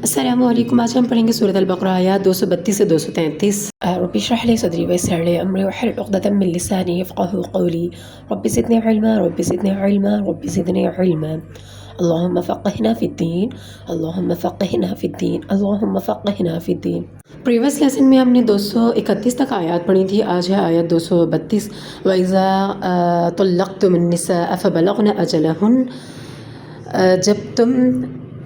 السلام علیکم۔ آج ہم پڑھیں گے سورۃ البقرہ آیات 232 سے 233۔ رب اشرح لي صدری ويسر لي امری واحلل عقدۃ من لسانی يفقهوا قولی رب زدنی علما رب زدنی علما رب زدنی علما اللهم فقهنا في الدین اللهم فقهنا في الدین اللهم فقهنا في الدین۔ پریویس لیسن میں ہم نے 231 تک آیات پڑھی تھی، آج ہے آیت 232۔ وَإِذَا طَلَّقْتُمُ النِّسَاءَ فَبَلَغْنَ أَجَلَهُنَّ، جب تم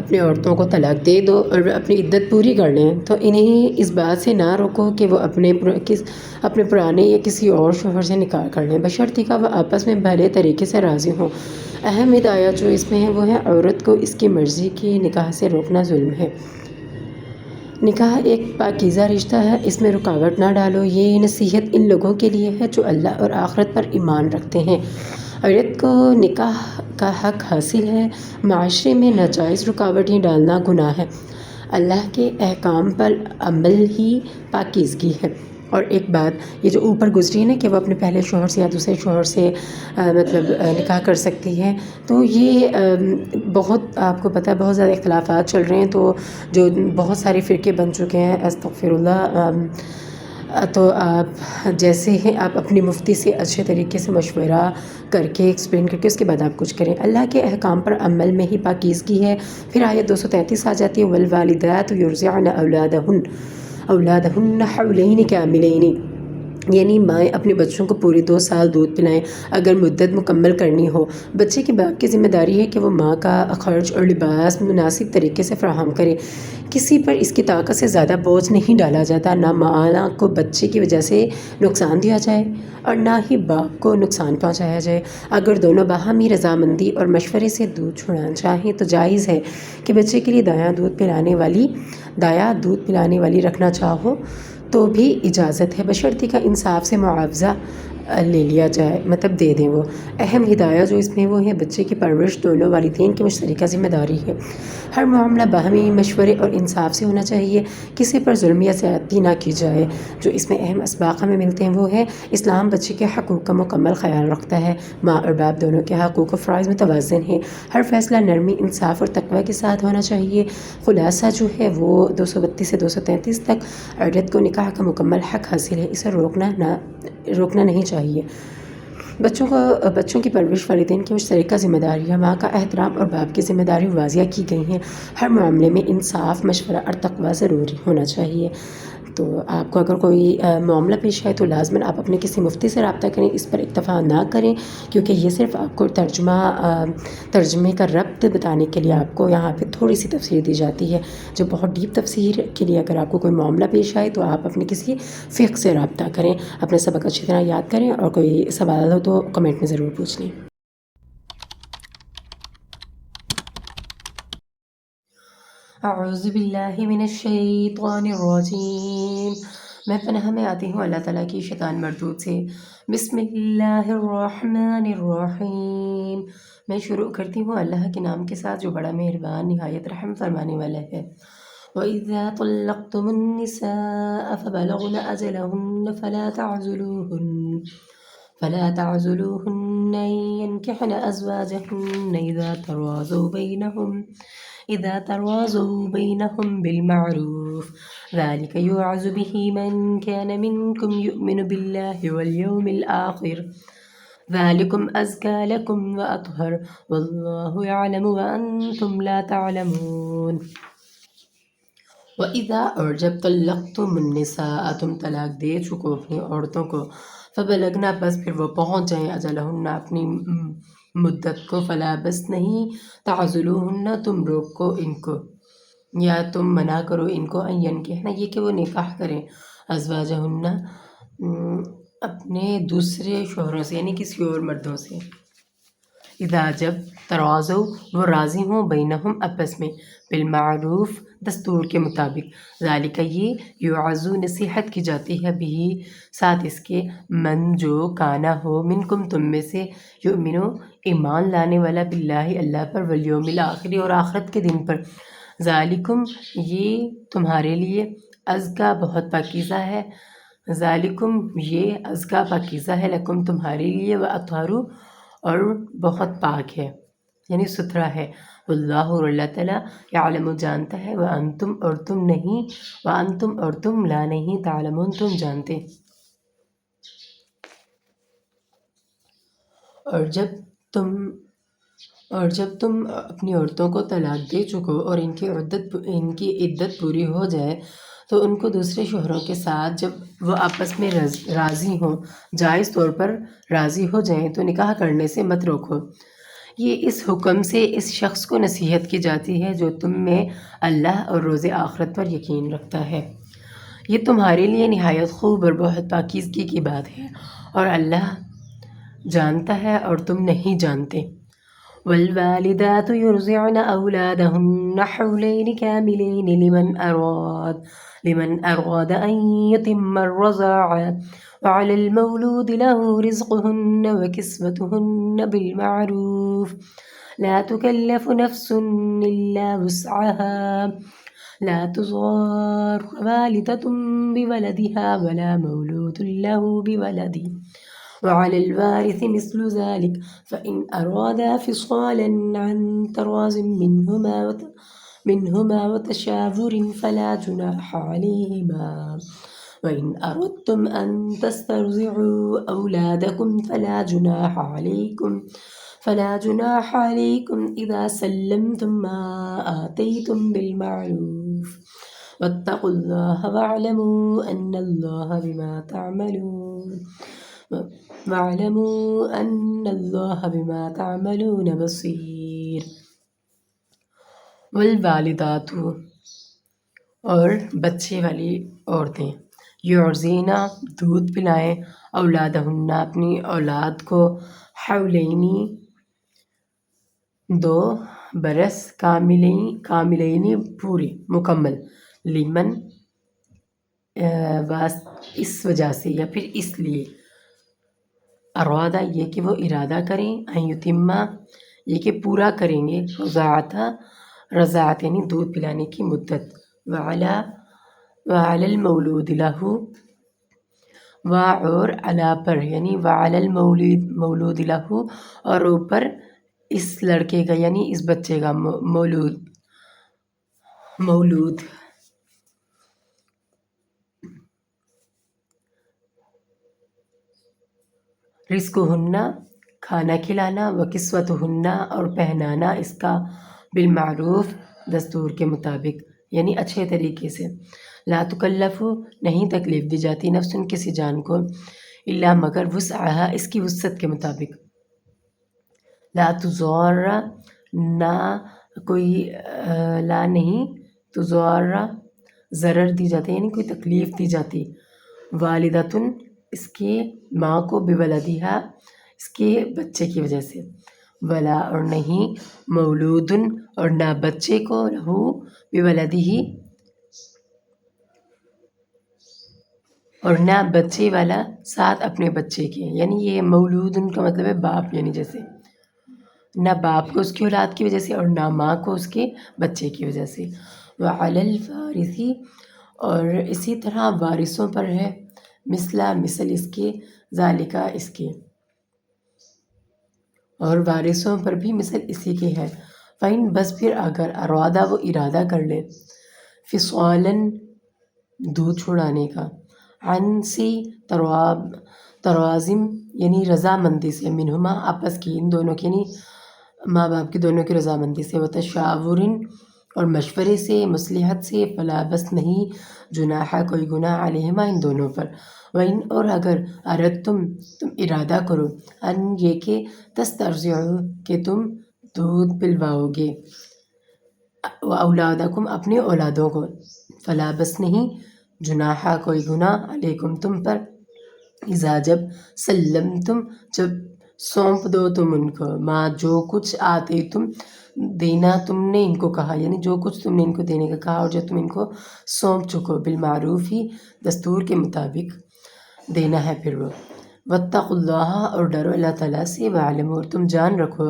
اپنی عورتوں کو طلاق دے دو اور اپنی عدت پوری کر لیں تو انہیں اس بات سے نہ روکو کہ وہ اپنے پرانے یا کسی اور شوہر سے نکاح کر لیں، بشرطیکہ کہ وہ آپس میں بھلے طریقے سے راضی ہوں۔ اہم ہدایت جو اس میں ہے وہ ہے عورت کو اس کی مرضی کی نکاح سے روکنا ظلم ہے۔ نکاح ایک پاکیزہ رشتہ ہے، اس میں رکاوٹ نہ ڈالو۔ یہ نصیحت ان لوگوں کے لیے ہے جو اللہ اور آخرت پر ایمان رکھتے ہیں۔ عورت کو نکاح کا حق حاصل ہے، معاشرے میں ناجائز رکاوٹیں ڈالنا گناہ ہے۔ اللہ کے احکام پر عمل ہی پاکیزگی ہے۔ اور ایک بات یہ جو اوپر گزری ہے نا کہ وہ اپنے پہلے شوہر سے یا دوسرے شوہر سے نکاح کر سکتی ہے، تو یہ بہت آپ کو پتہ ہے بہت زیادہ اختلافات چل رہے ہیں، تو جو بہت سارے فرقے بن چکے ہیں، استغفر اللہ۔ تو آپ جیسے ہیں آپ اپنی مفتی سے اچھے طریقے سے مشورہ کر کے ایکسپلین کر کے اس کے بعد آپ کچھ کریں۔ اللہ کے احکام پر عمل میں ہی پاکیزگی ہے۔ پھر آیت 233 آ جاتی ہے، والوالدات یرضعن اولادہن حولین کاملین، یعنی مائیں اپنے بچوں کو پورے 2 سال دودھ پلائیں اگر مدت مکمل کرنی ہو۔ بچے کے باپ کی ذمہ داری ہے کہ وہ ماں کا خرچ اور لباس مناسب طریقے سے فراہم کرے۔ کسی پر اس کی طاقت سے زیادہ بوجھ نہیں ڈالا جاتا، نہ ماں کو بچے کی وجہ سے نقصان دیا جائے اور نہ ہی باپ کو نقصان پہنچایا جائے۔ اگر دونوں باہمی رضامندی اور مشورے سے دودھ چھڑانا چاہیں تو جائز ہے کہ بچے کے لیے دایاں دودھ پلانے والی رکھنا چاہو تو بھی اجازت ہے، بشرطیکہ انصاف سے معاوضہ لے لیا جائے، مطلب دے دیں وہ۔ اہم ہدایت جو اس میں وہ ہے بچے کی پرورش دونوں والدین کی مشترکہ ذمہ داری ہے۔ ہر معاملہ باہمی مشورے اور انصاف سے ہونا چاہیے، کسی پر ظلم یا زیادتی نہ کی جائے۔ جو اس میں اہم اسباق ہمیں ملتے ہیں وہ ہے اسلام بچے کے حقوق کا مکمل خیال رکھتا ہے، ماں اور باپ دونوں کے حقوق و فرائض متوازن ہیں، ہر فیصلہ نرمی، انصاف اور تقوی کے ساتھ ہونا چاہیے۔ خلاصہ جو ہے وہ 232 سے 233 تک عورت کو نکاح کا مکمل حق حاصل ہے، اسے روکنا نہیں چاہیے۔ بچوں کی پرورش والدین کی مشترکہ ذمہ داری ہے، ماں کا احترام اور باپ کی ذمہ داری واضح کی گئی ہیں۔ ہر معاملے میں انصاف، مشورہ اور تقوی ضروری ہونا چاہیے۔ تو آپ کو اگر کوئی معاملہ پیش آئے تو لازماً آپ اپنے کسی مفتی سے رابطہ کریں، اس پر اکتفا نہ کریں، کیونکہ یہ صرف آپ کو ترجمے کا ربط بتانے کے لیے آپ کو یہاں پہ تھوڑی سی تفسیر دی جاتی ہے۔ جو بہت ڈیپ تفسیر کے لیے اگر آپ کو کوئی معاملہ پیش آئے تو آپ اپنے کسی فقہ سے رابطہ کریں، اپنا سبق اچھی طرح یاد کریں، اور کوئی سوال ہو تو کمنٹ میں ضرور پوچھ لیں۔ اعوذ باللہ من الشیطان الرجیم، میں پناہ میں آتی ہوں اللہ تعالیٰ کی شیطان مردود سے۔ بسم اللہ الرحمن الرحیم، میں شروع کرتی ہوں اللہ کے نام کے ساتھ جو بڑا مہربان نہایت رحم فرمانے والا ہے۔ وَإِذَا طَلَّقْتُمُ النِّسَاءَ فَبَلَغْنَ أَجَلَهُنَّ فَلَا تَعْضُلُوهُنَّ أَن يَنكِحْنَ أَزْوَاجَهُنَّ إذا تراضوا بينهم بالمعروف ذلك يوعظ به من كان منكم يؤمن بالله واليوم الآخر ذلكم أزكى لكم وأطهر والله يعلم وأنتم لا تعلمون۔ وَإِذَا، اور جب طَلَّقْتُمُ النِّسَاءَ تم طلاق دے چکو اپنی عورتوں کو، فَبَلَغْنَ بس پھر وہ پہنچ جائیں اجلہن اپنی مدت کو، فلا بس نہیں تعضلوہن تم روکو ان کو یا تم منع کرو ان کو، ان ینکحن یہ کہ وہ نکاح کریں، ازواجہن اپنے دوسرے شوہروں سے یعنی کسی اور مردوں سے، اذا جب تراضوا وہ راضی ہوں، بینہم آپس میں، بالمعروف دستور کے مطابق، ذالک یہ، یعظو نصیحت کی جاتی ہے، بھی ساتھ اس کے، من جو کانا ہو، منکم تم میں سے، یؤمنو ایمان لانے والا، باللہ اللہ پر، والیوم الآخر اور آخرت کے دن پر، ذالکم یہ تمہارے لیے، ازکا بہت پاکیزہ ہے، ذالکم یہ ازکا پاکیزہ ہے، لکم تمہارے لیے، و اطہر اور بہت پاک ہے، یعنی ستھرا ہے. واللہ اور اللہ تعالیٰ یعلم جانتا ہے، وانتم اور تم نہیں، وانتم اور تم لا نہیں، تعلمون تم جانتے. اور جب تم اپنی عورتوں کو طلاق دے چکو اور ان کی عدت پوری ہو جائے تو ان کو دوسرے شوہروں کے ساتھ جب وہ آپس میں راضی ہوں، جائز طور پر راضی ہو جائیں تو نکاح کرنے سے مت روکو. یہ اس حکم سے اس شخص کو نصیحت کی جاتی ہے جو تم میں اللہ اور روز آخرت پر یقین رکھتا ہے. یہ تمہارے لیے نہایت خوب اور بہت پاکیزگی کی بات ہے، اور اللہ جانتا ہے اور تم نہیں جانتے. والوالدات يرضعن أولادهن حولين كاملين لمن أراد أن يتم الرضاعة، وعلى المولود له رزقهن وكسوتهن بالمعروف، لا تكلف نفس إلا وسعها، لا تضار والدة بولدها ولا مولود له بولده، وعلى الوارث مثل ذلك فإن أرادا فصالا عن تراض منهما وتشاور فلا جناح عليهما، وإن أردتم أن تسترضعوا أولادكم فلا جناح عليكم إذا سلمتم ما آتيتم بالمعروف، واتقوا الله واعلموا أن الله بما تعملون بصیر. والوالدات اور بچے والی عورتیں، یرضعن دودھ پلائیں، اولادہن اپنی اولاد کو، حولینی 2 برس، کاملینی پورے مکمل، لمن اس وجہ سے یا پھر اس لیے، ارادہ یہ کہ وہ ارادہ کریں، ان یتمہ یہ کہ پورا کریں گے، رضاعت یعنی دودھ پلانے کی مدت، وعلی المولود لہ اور علا پر یعنی وعلی المولود لہ اور اوپر اس لڑکے کا یعنی اس بچے کا مولود رزقہن کھانا کھلانا، وکسوتہن اور پہنانا اس کا، بالمعروف دستور کے مطابق یعنی اچھے طریقے سے. لا تکلف نہیں تکلیف دی جاتی، نفس کسی جان کو، الا مگر وسعها اس کی وسعت کے مطابق. لا تضار نہ کوئی لا نہیں تضار ضرر دی جاتی یعنی کوئی تکلیف دی جاتی، والدتن اس کے ماں کو، بولدہا اس کے بچے کی وجہ سے، ولا اور نہیں، مولودن اور نہ بچے کو، لہو بولدہ اور نہ بچے والا ساتھ اپنے بچے کے، یعنی یہ مولودن کا مطلب ہے باپ، یعنی جیسے نہ باپ کو اس کی اولاد کی وجہ سے اور نہ ماں کو اس کے بچے کی وجہ سے. وعلی الوارث اور اسی طرح وارثوں پر ہے، مثل اس کے، ذالکا اس کے، اور وارثوں پر بھی مثل اسی کے ہے. فَإِن بس پھر اگر ارادہ وہ ارادہ کر لے، فصالاً دودھ چھڑانے کا، عن سی تراضم یعنی رضامندی سے، منہما آپس کی، ان دونوں کی یعنی ماں باپ کی دونوں کی رضامندی سے، وتشاور اور مشورے سے، مصلحت سے، فلا بس نہیں، جناح کوئی گناہ، علیہما ان دونوں پر. وَإِنْ اور اگر تم ارادہ کرو، ان یہ کہ تسترضعوا کہ تم دودھ پلواؤ گے، اولادکم اپنے اولادوں کو، فلا بس نہیں، جناح کوئی گناہ، علیکم تم پر، اذا جب سلمتم جب سونپ دو تم ان کو، ماں جو کچھ آتے تم دینا تم نے ان کو کہا، یعنی جو کچھ تم نے ان کو دینے کا کہا اور جو تم ان کو سونپ چکو، بالمعروف ہی دستور کے مطابق دینا ہے پھر وہ. واتقوا اللہ اور ڈرو اللہ تعالیٰ سے، وعلموا اور تم جان رکھو،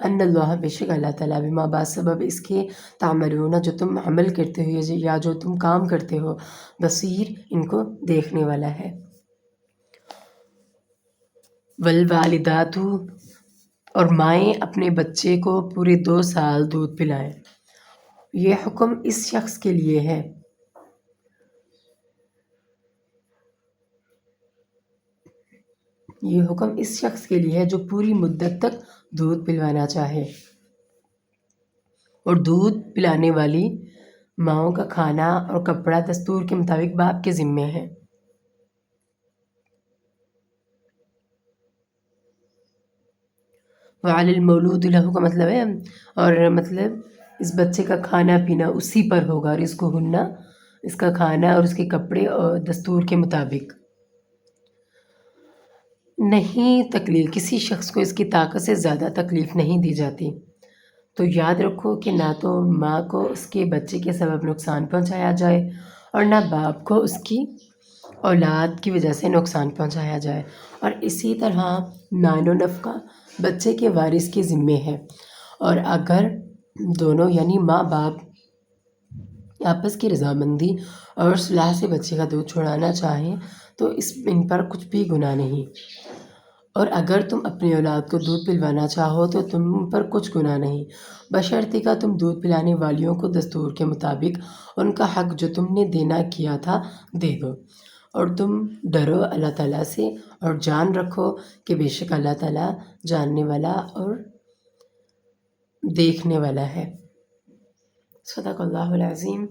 ان اللہ بے شک اللہ تعالیٰ، بما بسبب اس کے، تعملون جو تم عمل کرتے ہو یا جو تم کام کرتے ہو، بصیر ان کو دیکھنے والا ہے. والوالدات اور مائیں اپنے بچے کو پورے 2 سال دودھ پلائیں۔ یہ حکم اس شخص کے لیے ہے جو پوری مدت تک دودھ پلوانا چاہے، اور دودھ پلانے والی ماؤں کا کھانا اور کپڑا دستور کے مطابق باپ کے ذمے ہے۔ وعلی المولود لہ کا مطلب ہے، اور مطلب اس بچے کا کھانا پینا اسی پر ہوگا، اور اس کو ہننا، اس کا کھانا اور اس کے کپڑے اور دستور کے مطابق نہیں۔ تکلیف کسی شخص کو اس کی طاقت سے زیادہ تکلیف نہیں دی جاتی، تو یاد رکھو کہ نہ تو ماں کو اس کے بچے کے سبب نقصان پہنچایا جائے اور نہ باپ کو اس کی اولاد کی وجہ سے نقصان پہنچایا جائے، اور اسی طرح نان و نفقہ بچے کے وارث کے ذمے ہے، اور اگر دونوں یعنی ماں باپ آپس کی رضامندی اور صلاح سے بچے کا دودھ چھڑانا چاہیں تو ان پر کچھ بھی گناہ نہیں، اور اگر تم اپنی اولاد کو دودھ پلوانا چاہو تو تم پر کچھ گناہ نہیں، بشرطیکہ کہ تم دودھ پلانے والیوں کو دستور کے مطابق ان کا حق جو تم نے دینا کیا تھا دے دو، اور تم ڈرو اللہ تعالیٰ سے اور جان رکھو کہ بے شک اللہ تعالیٰ جاننے والا اور دیکھنے والا ہے۔ صدق اللہ العظیم۔